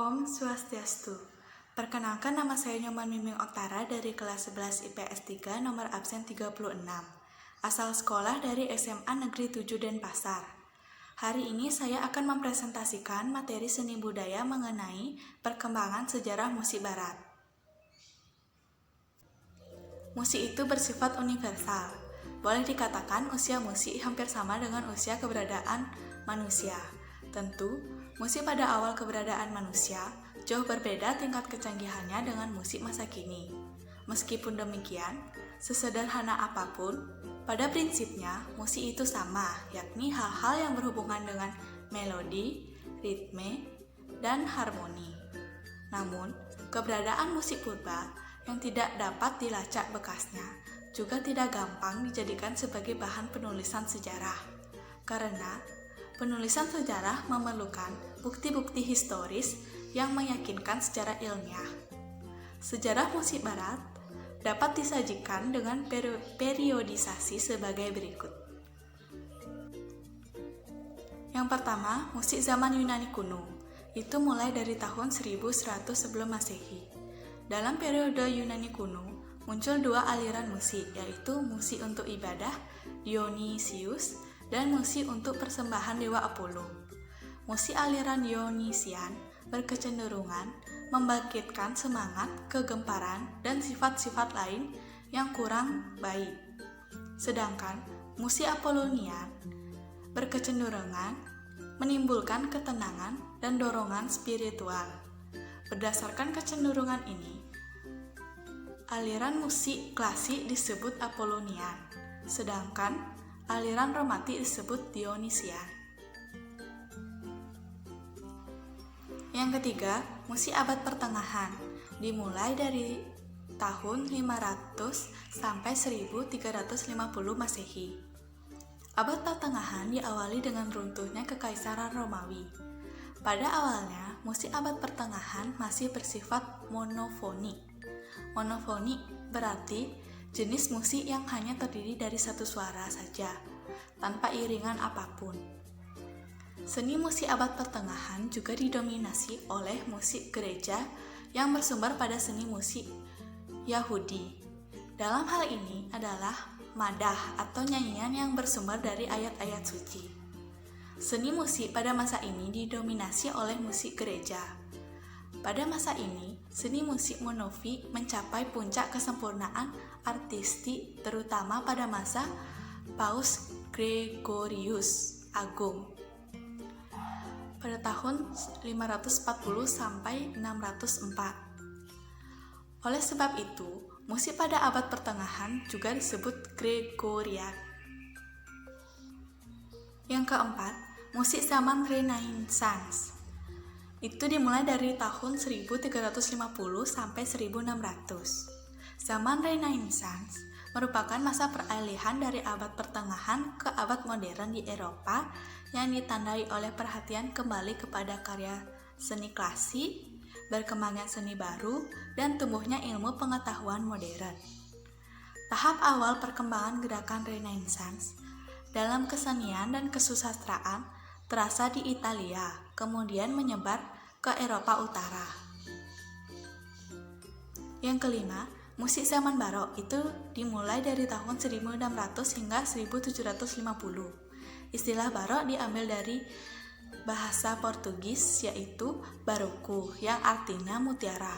Om Swastiastu. Perkenalkan, nama saya Nyoman Miming Oktara dari kelas 11 IPS 3 nomor absen 36. Asal sekolah dari SMA Negeri 7 Denpasar. Hari ini saya akan mempresentasikan materi seni budaya mengenai perkembangan sejarah musik barat. Musik itu bersifat universal. Boleh dikatakan usia musik hampir sama dengan usia keberadaan manusia. Tentu, musik pada awal keberadaan manusia jauh berbeda tingkat kecanggihannya dengan musik masa kini. Meskipun demikian, sesederhana apapun, pada prinsipnya musik itu sama, yakni hal-hal yang berhubungan dengan melodi, ritme, dan harmoni. Namun, keberadaan musik purba yang tidak dapat dilacak bekasnya juga tidak gampang dijadikan sebagai bahan penulisan sejarah, karena penulisan sejarah memerlukan bukti-bukti historis yang meyakinkan secara ilmiah. Sejarah musik barat dapat disajikan dengan periodisasi sebagai berikut. Yang pertama, musik zaman Yunani kuno. Itu mulai dari tahun 1100 sebelum Masehi. Dalam periode Yunani kuno, muncul dua aliran musik, yaitu musik untuk ibadah, Dionysius, dan musik untuk persembahan Dewa Apollo. Musik aliran Dionysian berkecenderungan membangkitkan semangat, kegemparan, dan sifat-sifat lain yang kurang baik. Sedangkan musik Apollonian berkecenderungan menimbulkan ketenangan dan dorongan spiritual. Berdasarkan kecenderungan ini, aliran musik klasik disebut Apollonian, sedangkan aliran romantik disebut Dionysian. Yang ketiga, musik abad pertengahan, dimulai dari tahun 500 sampai 1350 Masehi. Abad pertengahan diawali dengan runtuhnya Kekaisaran Romawi. Pada awalnya, musik abad pertengahan masih bersifat monofonik. Monofonik berarti jenis musik yang hanya terdiri dari satu suara saja, tanpa iringan apapun. Seni musik abad pertengahan juga didominasi oleh musik gereja yang bersumber pada seni musik Yahudi. Dalam hal ini adalah madah atau nyanyian yang bersumber dari ayat-ayat suci. Seni musik pada masa ini didominasi oleh musik gereja. Pada masa ini, seni musik monofi mencapai puncak kesempurnaan artistik terutama pada masa Paus Gregorius Agung pada tahun 540 sampai 604. Oleh sebab itu, musik pada abad pertengahan juga disebut Gregorian. Yang keempat, musik zaman Renaissance. Itu dimulai dari tahun 1350 sampai 1600. Zaman Renaissance merupakan masa peralihan dari abad pertengahan ke abad modern di Eropa yang ditandai oleh perhatian kembali kepada karya seni klasik, berkembangnya seni baru, dan tumbuhnya ilmu pengetahuan modern. Tahap awal perkembangan gerakan Renaissance dalam kesenian dan kesusastraan terasa di Italia, kemudian menyebar ke Eropa Utara. Yang kelima, musik zaman barok itu dimulai dari tahun 1600 hingga 1750. Istilah barok diambil dari bahasa Portugis, yaitu baroko, yang artinya mutiara.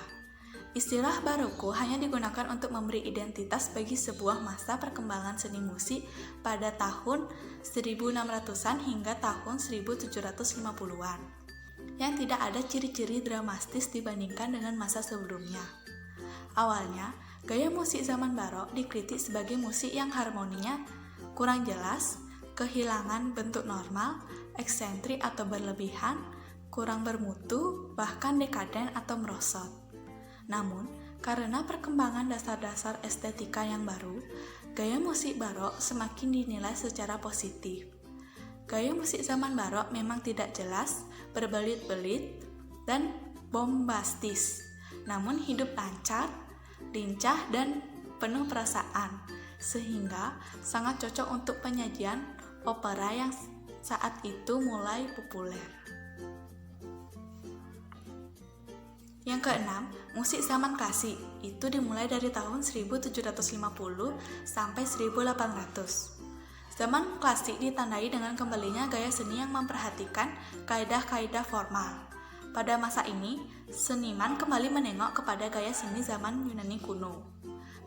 Istilah baroko hanya digunakan untuk memberi identitas bagi sebuah masa perkembangan seni musik pada tahun 1600-an hingga tahun 1750-an, yang tidak ada ciri-ciri dramatis dibandingkan dengan masa sebelumnya. Awalnya, gaya musik zaman barok dikritik sebagai musik yang harmoninya kurang jelas, kehilangan bentuk normal, eksentrik atau berlebihan, kurang bermutu, bahkan dekaden atau merosot. Namun, karena perkembangan dasar-dasar estetika yang baru, gaya musik barok semakin dinilai secara positif. Gaya musik zaman barok memang tidak jelas, berbelit-belit, dan bombastis, namun hidup lancar, lincah, dan penuh perasaan, sehingga sangat cocok untuk penyajian opera yang saat itu mulai populer. Yang keenam, musik zaman klasik. Itu dimulai dari tahun 1750 sampai 1800. Zaman klasik ditandai dengan kembalinya gaya seni yang memperhatikan kaidah-kaidah formal. Pada masa ini, seniman kembali menengok kepada gaya seni zaman Yunani kuno.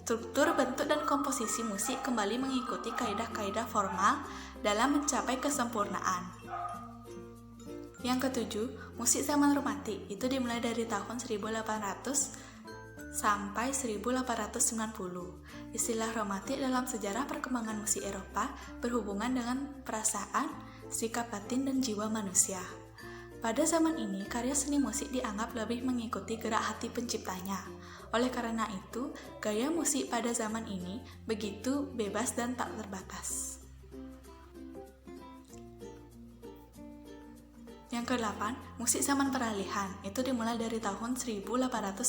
Struktur, bentuk, dan komposisi musik kembali mengikuti kaidah-kaidah formal dalam mencapai kesempurnaan. Yang ketujuh, musik zaman romantik. Itu dimulai dari tahun 1800 sampai 1890. Istilah romantik dalam sejarah perkembangan musik Eropa berhubungan dengan perasaan, sikap batin, dan jiwa manusia. Pada zaman ini, karya seni musik dianggap lebih mengikuti gerak hati penciptanya. Oleh karena itu, gaya musik pada zaman ini begitu bebas dan tak terbatas. Yang ke-8, musik zaman peralihan. Itu dimulai dari tahun 1890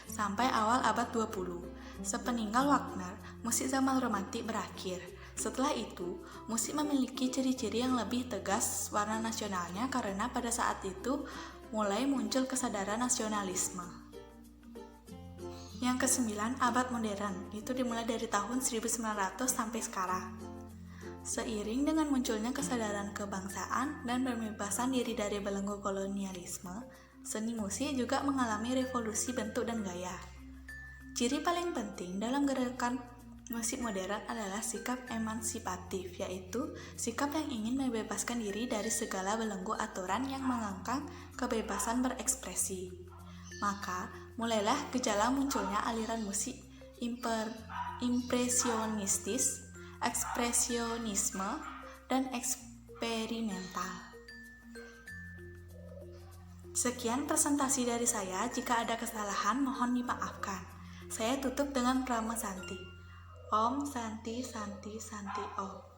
sampai awal abad 20. Sepeninggal Wagner, musik zaman romantik berakhir. Setelah itu, musik memiliki ciri-ciri yang lebih tegas warna nasionalnya karena pada saat itu mulai muncul kesadaran nasionalisme. Yang ke-9, abad modern. Itu dimulai dari tahun 1900 sampai sekarang. Seiring dengan munculnya kesadaran kebangsaan dan pembebasan diri dari belenggu kolonialisme, seni musik juga mengalami revolusi bentuk dan gaya. Ciri paling penting dalam gerakan musik modern adalah sikap emansipatif, yaitu sikap yang ingin membebaskan diri dari segala belenggu aturan yang mengekang kebebasan berekspresi. Maka, mulailah gejala munculnya aliran musik impresionistis, ekspresionisme, dan eksperimental. Sekian presentasi dari saya. Jika ada kesalahan, mohon dimaafkan. Saya tutup dengan Prama Santi. Om Santi Santi Santi Om.